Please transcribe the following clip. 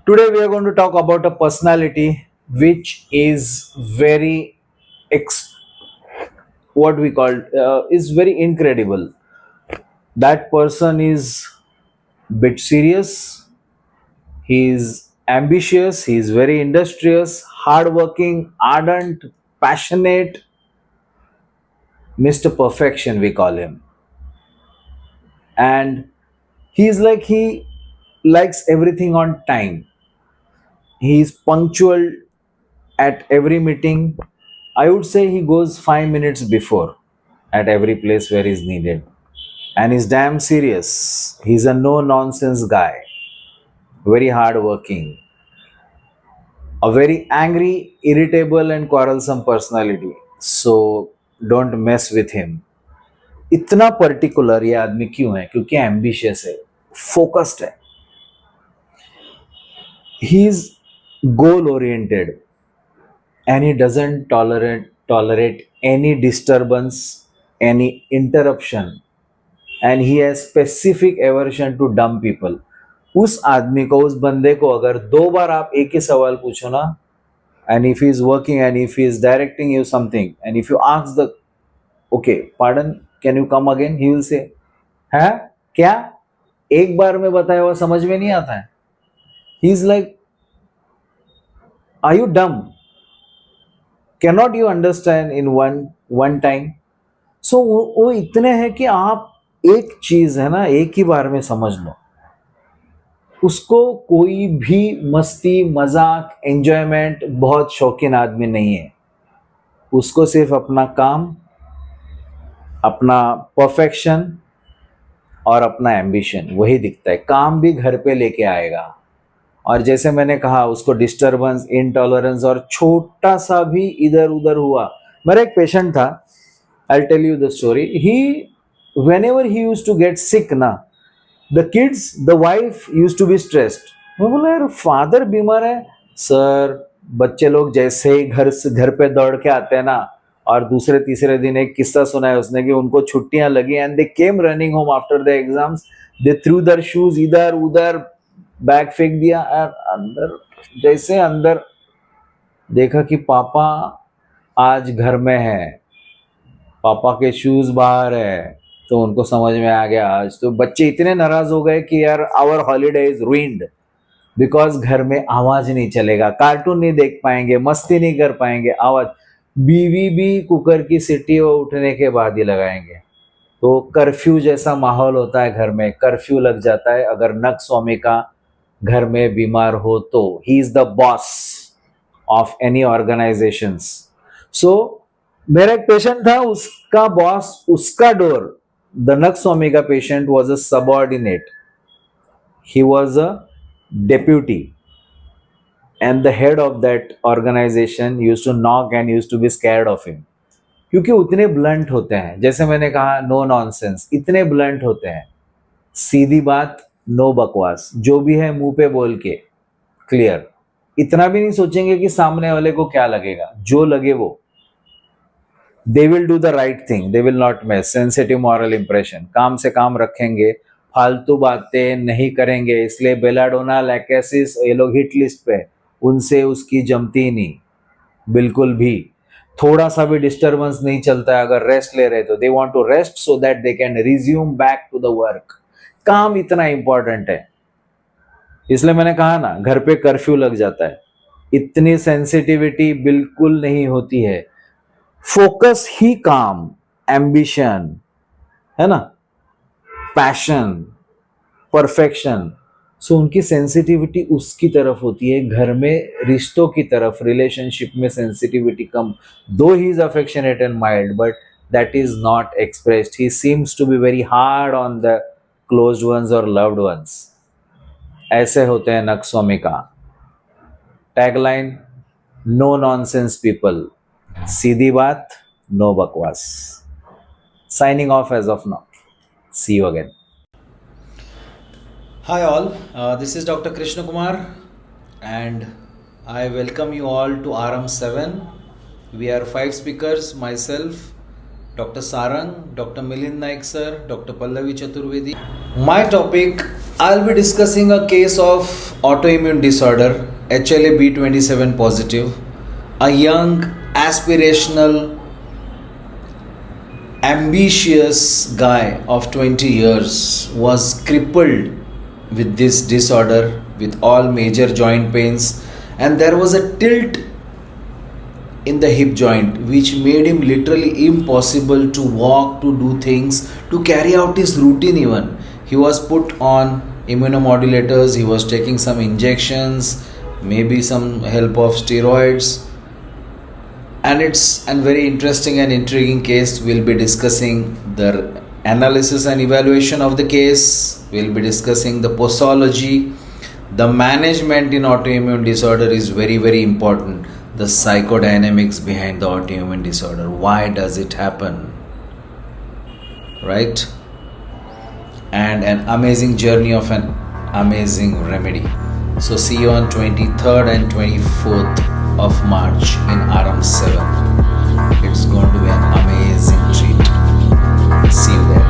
Today we are going to talk about a personality which is very what we call is very incredible. That person is bit serious. He is ambitious. He is very industrious, hardworking, ardent, passionate. Mr. Perfection, we call him, and he likes everything on time. He is punctual at every meeting. I would say he goes 5 minutes before at every place where he's needed. And he's damn serious. He's a no nonsense guy, very hardworking, a very angry, irritable, and quarrelsome personality. So don't mess with him. इतना particular ये आदमी क्यों है? क्योंकि ambitious है, focused है, he is goal oriented, and he doesn't tolerate any disturbance, any interruption, and he has specific aversion to dumb people. उस आदमी को, उस बंदे को अगर 2 बार आप एक ही सवाल पूछो ना, and if he is working and if he is directing you something, and if you ask the okay pardon, can you come again, he will say है क्या, एक बार में बताया हुआ समझ में नहीं आता है. He is like, are you dumb? Cannot you understand in one time? So वो इतने हैं कि आप एक चीज है ना एक ही बार में समझ लो. उसको कोई भी मस्ती मजाक एंजॉयमेंट, बहुत शौकीन आदमी नहीं है. उसको सिर्फ अपना काम, अपना परफेक्शन और अपना एम्बिशन वही दिखता है. काम भी घर पे लेके आएगा. और जैसे मैंने कहा, उसको डिस्टरबेंस, इंटॉलरेंस और छोटा सा भी इधर उधर हुआ. मेरा एक पेशेंट था, I tell you the story. He whenever he used to get sick ना, the kids, the wife used to be stressed. मैं बोला यार फादर बीमार है. सर बच्चे लोग जैसे ही घर पे दौड़ के आते हैं ना, और दूसरे तीसरे दिन एक किस्सा सुना है उसने कि उनको छुट्टियां लगी and they came running home after the exams. They through their shoes इधर उधर, बैग फेंक दिया और अंदर, जैसे अंदर देखा कि पापा आज घर में है, पापा के शूज बाहर है, तो उनको समझ में आ गया. आज तो बच्चे इतने नाराज हो गए कि यार our holiday is ruined, because घर में आवाज नहीं चलेगा, कार्टून नहीं देख पाएंगे, मस्ती नहीं कर पाएंगे. आवाज, बीवी भी कुकर की सीटी वो उठने के बाद ही लगाएंगे. तो कर्फ्यू जैसा माहौल होता है घर में. कर्फ्यू लग जाता है अगर नक स्वामी का घर में बीमार हो तो. He is the boss of any organizations. So मेरा एक पेशेंट था, उसका बॉस, उसका डोर, द नक स्वामी का patient was a subordinate. He was a deputy and the head of that organization used to knock and used to be scared of him. क्योंकि उतने ब्लंट होते हैं, जैसे मैंने कहा नो नॉनसेंस, इतने ब्लंट होते हैं. सीधी बात, नो बकवास, जो भी है मुंह पे बोल के क्लियर. इतना भी नहीं सोचेंगे कि सामने वाले को क्या लगेगा, जो लगे वो. They will do the right thing, they will not mess. Sensitive moral impression, काम से काम रखेंगे, फालतू बातें नहीं करेंगे. इसलिए बेलाडोना, लैकेसिस, ये लोग हिट लिस्ट पे, उनसे उसकी जमती नहीं बिल्कुल भी. थोड़ा सा भी डिस्टरबेंस नहीं चलता है. अगर रेस्ट ले रहे तो they want to rest so that they can resume back to the work. काम इतना इंपॉर्टेंट है. इसलिए मैंने कहा ना, घर पे कर्फ्यू लग जाता है. इतनी सेंसिटिविटी बिल्कुल नहीं होती है. फोकस ही काम, एम्बिशन है ना, पैशन, परफेक्शन. सो उनकी सेंसिटिविटी उसकी तरफ होती है. घर में रिश्तों की तरफ, रिलेशनशिप में सेंसिटिविटी कम. Though he is affectionate and mild, but that is not expressed. He seems to be very hard on the closed ones और लव्ड वंस. ऐसे होते हैं नक स्वामी का. टैगलाइन, नो नॉनसेंस पीपल, सीधी बात, नो बकवास. Signing off as of now. See you again. Hi all, this is Dr. Krishna Kumar and I welcome you all to RM7. We are 5 speakers, myself, Dr. Sarang, Dr. Milind Naik sir, Dr. Pallavi Chaturvedi. My topic I'll be discussing a case of autoimmune disorder, HLA-B27 positive. A young, aspirational, ambitious guy of 20 years was crippled with this disorder, with all major joint pains, and there was a tilt in the hip joint which made him literally impossible to walk, to do things, to carry out his routine. Even he was put on immunomodulators, he was taking some injections, maybe some help of steroids, and it's a very interesting and intriguing case. We'll be discussing the analysis and evaluation of the case, we'll be discussing the posology. The management in autoimmune disorder is very, very important. The psychodynamics behind the autoimmune disorder, why does it happen, right? And an amazing journey of an amazing remedy. So see you on 23rd and 24th of March in RM7. It's going to be an amazing treat. See you there.